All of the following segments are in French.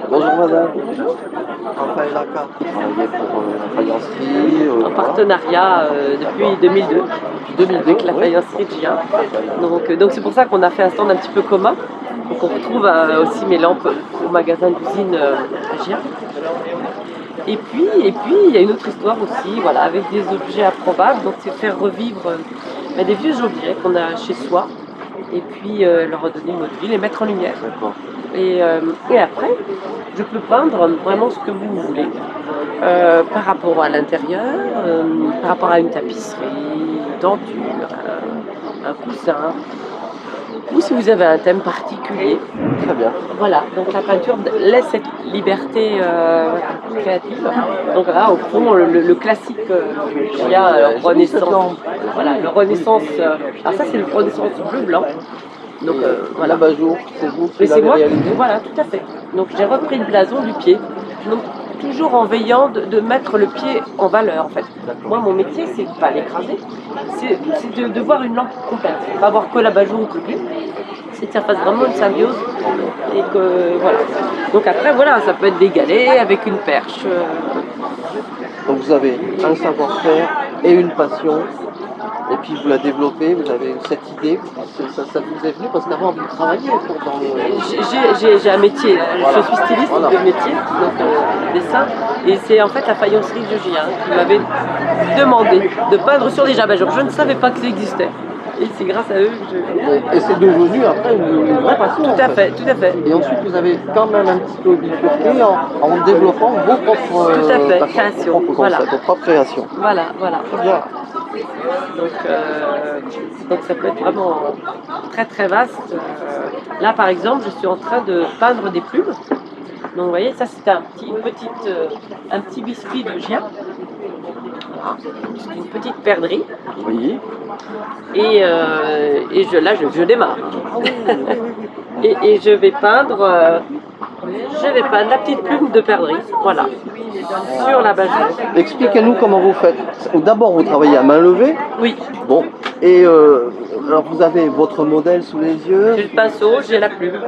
Bonjour madame. Raphaël Aka. Travaillez pour la faïencerie. En Voilà. partenariat depuis 2002 Depuis 2002, avec la oui. faïencerie de Gien. Donc c'est pour ça qu'on a fait un stand un petit peu commun. Donc on retrouve aussi mes lampes au magasin d'usine à Gien. Et puis il y a une autre histoire aussi, voilà, avec des objets improbables. Donc c'est faire revivre des vieux objets qu'on a chez soi et puis leur redonner une autre vie, les mettre en lumière. D'accord. Et après, je peux peindre vraiment ce que vous voulez. Par rapport à l'intérieur, par rapport à une tapisserie, une denture, un coussin, ou si vous avez un thème particulier. Très bien. Voilà, donc la peinture laisse cette liberté créative. Donc là, au fond, le classique qu'il y a Renaissance. Voilà, le Renaissance. Alors ça, c'est le Renaissance bleu-blanc. Donc voilà. L'abat-jour, c'est vous qui Mais c'est l'avez moi, réalisé? voilà, tout à fait. Donc j'ai repris le blason du pied. Donc toujours en veillant de mettre le pied en valeur en fait. Moi mon métier c'est pas l'écraser, c'est de voir une lampe complète. Pas voir que l'abat-jour ou que le pied. C'est que ça fasse vraiment une symbiose. Et que voilà. Donc après voilà, ça peut être des galets avec une perche. Donc vous avez un savoir-faire et une passion. Et puis vous la développez, vous avez cette idée, ça vous est venu parce qu'avant vous travailliez dans le... J'ai un métier, Voilà. Je suis styliste Voilà. de métier, donc dessin, et c'est en fait la faïencerie de Gien qui m'avait demandé de peindre sur des abat-jours. Je ne savais pas que ça existait, et c'est grâce à eux que je... Et c'est devenu après une vraie passion. Tout à fait, tout à fait. Et ensuite vous avez quand même un petit peu bifurqué en développant vos propres Tout à fait, passions, création, vos propres voilà. concepts, vos propres créations. Voilà. Très bien. Donc ça peut être vraiment très très vaste. Là par exemple, je suis en train de peindre des plumes. Donc vous voyez, ça c'est un petit biscuit de Gien. Voilà. C'est une petite perdrix. Oui. Et je démarre. et je vais peindre la petite plume de perdrix. Voilà. Sur la base. Expliquez-nous comment vous faites. D'abord, vous travaillez à main levée. Oui. Bon. Et alors, vous avez votre modèle sous les yeux. J'ai le pinceau, j'ai la plume.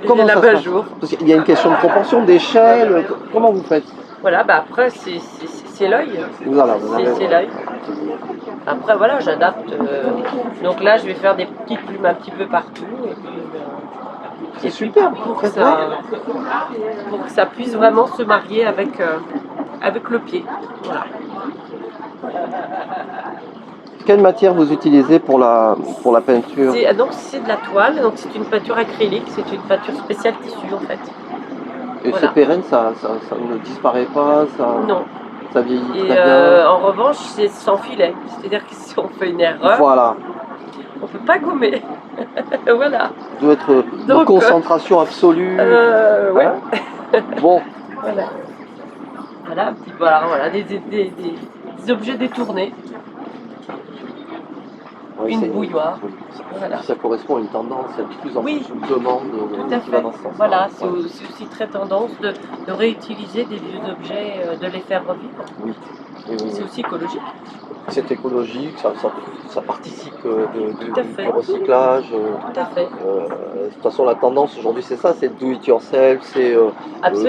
Comment j'ai ça la se passe? base-jour. Parce qu'il y a une question de proportion, d'échelle. Comment vous faites? Voilà, après, c'est l'œil. Voilà, C'est l'œil. Après, voilà, j'adapte. Donc là, je vais faire des petites plumes un petit peu partout. Et puis, c'est super. Pour que ça puisse vraiment se marier avec le pied. Voilà. Quelle matière vous utilisez pour la peinture? Donc c'est de la toile, donc c'est une peinture acrylique, c'est une peinture spéciale tissu en fait. Et voilà. C'est pérenne, ça ne disparaît pas, Non. Ça vieillit Et très bien. En revanche, c'est sans filet, c'est-à-dire que si on fait une erreur, voilà. On ne peut pas gommer. Voilà. Ça doit être une concentration absolue. Ouais. Hein? Bon. Voilà, des objets détournés. Oui, une bouilloire. Oui. Voilà. Ça correspond à une tendance, il y a de plus en plus de demandes qui va dans ce sens. Voilà, c'est aussi très tendance de réutiliser des vieux objets, de les faire revivre. Oui. C'est aussi écologique. C'est écologique, ça participe du recyclage. Tout à fait. De toute façon, la tendance aujourd'hui, c'est ça, c'est do it yourself, c'est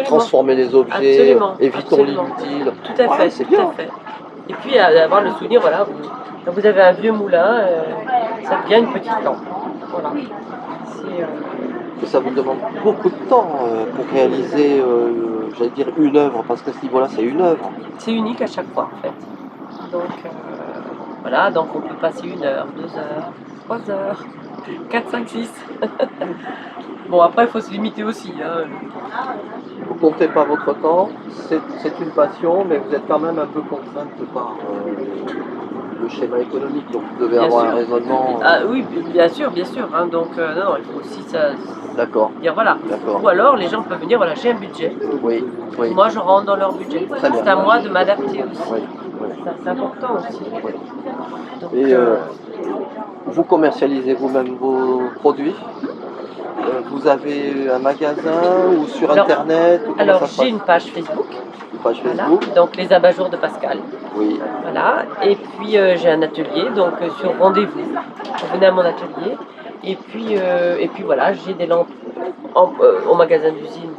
transformer les objets, évitons l'inutile. Tout à fait, tout à fait. Et puis avoir le souvenir, voilà, quand vous avez un vieux moulin, ça devient une petite lampe. Voilà. Et ça vous demande beaucoup de temps pour réaliser, j'allais dire, une œuvre, parce qu'à ce niveau-là, c'est une œuvre. C'est unique à chaque fois, en fait. Donc, voilà, donc on peut passer 1 heure, 2 heures, 3 heures, 4, 5, 6. Bon, après, il faut se limiter aussi. Hein. Vous ne comptez pas votre temps, c'est une passion, mais vous êtes quand même un peu contrainte par le schéma économique, donc vous devez avoir un raisonnement. Ah oui, bien sûr. Hein, donc, non, il faut aussi ça. D'accord. Dire voilà. Ou alors, les gens peuvent venir, voilà, j'ai un budget. Oui. Moi, je rentre dans leur budget. C'est à moi de m'adapter aussi. Oui. C'est important aussi. Oui. Donc, et vous commercialisez vous-même vos produits? Vous avez un magasin ou sur Internet? Alors j'ai une page Facebook. Voilà. Donc les abat-jours de Pascal. Oui. Voilà. Et puis j'ai un atelier, donc sur rendez-vous. Vous venez à mon atelier. Et puis voilà, j'ai des lampes au magasin d'usine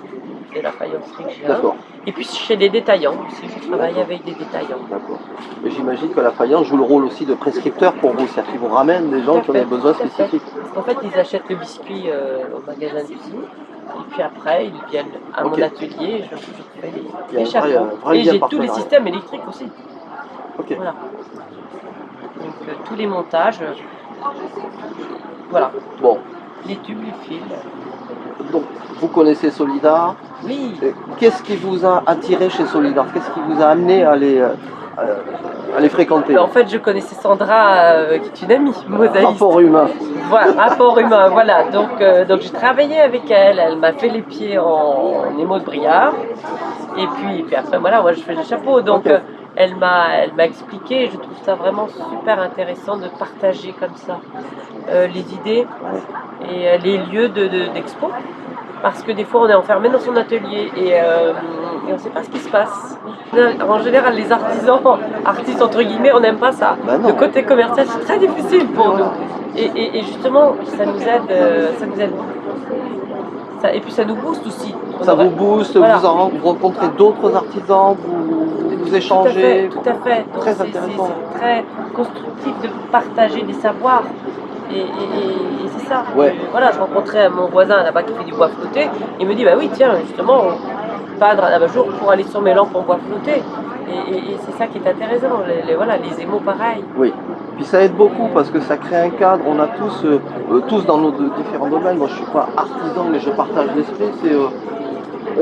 et la faïencerie que j'ai. D'accord. Et puis chez des détaillants aussi, je travaille avec des détaillants. D'accord. Et j'imagine que la faïence joue le rôle aussi de prescripteur pour vous, c'est-à-dire qu'ils vous ramènent des gens qui ont des besoins spécifiques. Parce qu'en fait, ils achètent le biscuit au magasin d'usine, et puis après, ils viennent à mon atelier, et je fais les chapeaux. Et j'ai tous les systèmes électriques aussi. Ok. Voilà. Donc tous les montages, voilà. Bon. Les tubes, les fils. Donc, vous connaissez Solidar. Oui. Qu'est-ce qui vous a attiré chez Solidar? Qu'est-ce qui vous a amené à les fréquenter? En fait, je connaissais Sandra, qui est une amie, mosaïste. Rapport humain. Voilà, rapport humain, voilà. Donc j'ai travaillé avec elle, elle m'a fait les pieds en émaux de Briard. Et puis après, voilà, moi je fais des chapeaux. Donc elle m'a expliqué, je trouve ça vraiment super intéressant de partager comme ça les idées et les lieux d'expo. Parce que des fois on est enfermé dans son atelier et on ne sait pas ce qui se passe. En général, les artistes entre guillemets, on n'aime pas ça. Le côté commercial, c'est très difficile pour nous. Et justement, ça nous aide beaucoup. Et puis ça nous booste aussi. Ça vous booste, voilà. Vous rencontrez d'autres artisans, vous échangez. Tout à fait. Très intéressant. C'est très constructif de partager des savoirs. Et c'est ça. Ouais. Voilà, je rencontrais mon voisin là-bas qui fait du bois flotté. Il me dit, bah oui, tiens, justement, peindre un abat-jour pour aller sur mes lampes en bois flotté. Et c'est ça qui est intéressant. Les émaux, pareil. Oui. Puis ça aide beaucoup parce que ça crée un cadre. On a tous dans nos différents domaines. Moi, je suis pas artisan, mais je partage l'esprit.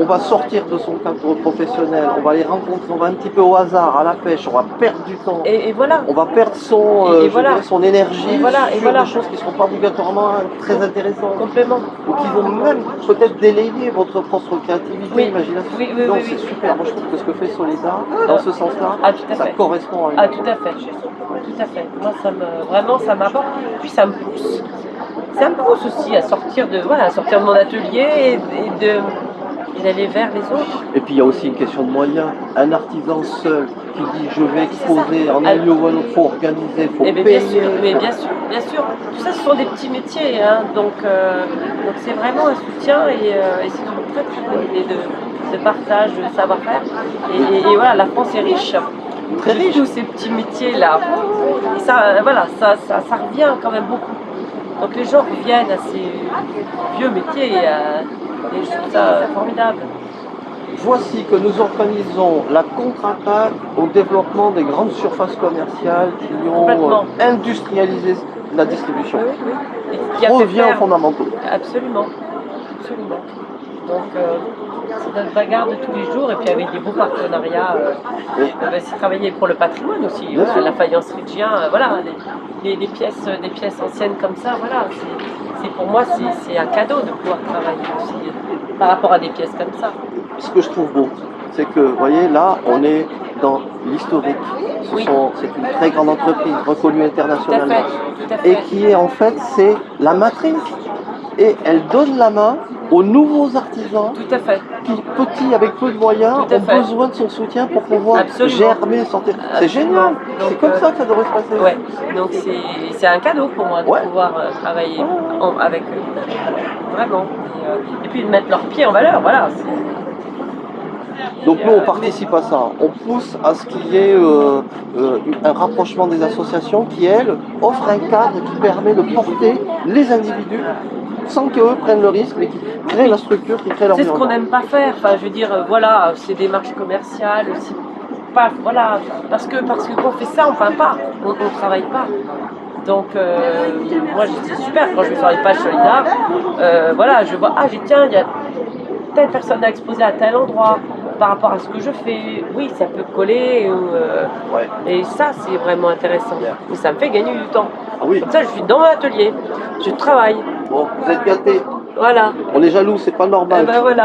On va sortir de son cadre professionnel, on va les rencontrer, on va un petit peu au hasard, à la pêche, on va perdre du temps. Et voilà. On va perdre son énergie sur des choses qui ne seront pas obligatoirement très intéressantes. Complètement. Ou qui vont même peut-être délayer votre propre créativité, imagination. Donc c'est super. Moi je trouve que ce que fait Solidar, dans ce sens-là, ça correspond à tout à fait. Tout à fait. Moi vraiment ça m'apporte. Puis ça me pousse. Ça me pousse aussi à sortir de mon atelier et d'aller vers les autres. Et puis il y a aussi une question de moyens. Un artisan seul qui dit je vais exposer en un lieu ou un autre, il faut organiser, il faut payer. Bien sûr. Tout ça, ce sont des petits métiers. Hein. Donc c'est vraiment un soutien et c'est une très très bonne idée de partage, de savoir-faire. Et voilà, la France est riche. Très riche. Tous ces petits métiers-là. Et ça revient quand même beaucoup. Donc les gens reviennent à ces vieux métiers et je trouve ça formidable. Voici que nous organisons la contre-attaque au développement des grandes surfaces commerciales qui ont industrialisé la distribution. Oui. Revient aux fondamentaux. Absolument. Donc c'est notre bagarre de tous les jours et puis avec des beaux partenariats. C'est travailler pour le patrimoine aussi. Voilà, la faïencerie de Gien, des pièces anciennes comme ça. Voilà, pour moi c'est un cadeau de pouvoir travailler aussi par rapport à des pièces comme ça. Ce que je trouve beau, c'est que, vous voyez, là, on est dans l'historique. C'est une très grande entreprise reconnue internationalement. Tout à fait. Et qui est en fait, c'est la matrice. Et elle donne la main aux nouveaux artisans qui, petits, avec peu de moyens, ont besoin de son soutien pour pouvoir germer, sortir. C'est génial. C'est comme ça que ça devrait se passer. Ouais. Donc c'est un cadeau pour moi de pouvoir travailler avec eux. Vraiment. Et puis de mettre leurs pieds en valeur. Voilà. Donc nous on participe à ça, on pousse à ce qu'il y ait un rapprochement des associations qui elles offrent un cadre qui permet de porter les individus sans qu'eux prennent le risque, mais qui créent la structure, qui créent l'environnement. C'est ce qu'on n'aime pas faire, enfin je veux dire, ces démarches commerciales, parce que quand on fait ça, on ne peint pas, on ne travaille pas. Donc moi je dis super, quand je vais sur les pages Solidar, je vois, tiens, il y a telle personne à exposer à tel endroit, par rapport à ce que je fais, oui, ça peut coller, et ça c'est vraiment intéressant. Mais ça me fait gagner du temps. Comme ça, je suis dans mon atelier, je travaille. Bon, vous êtes gâtés. Voilà. On est jaloux, c'est pas normal. Voilà.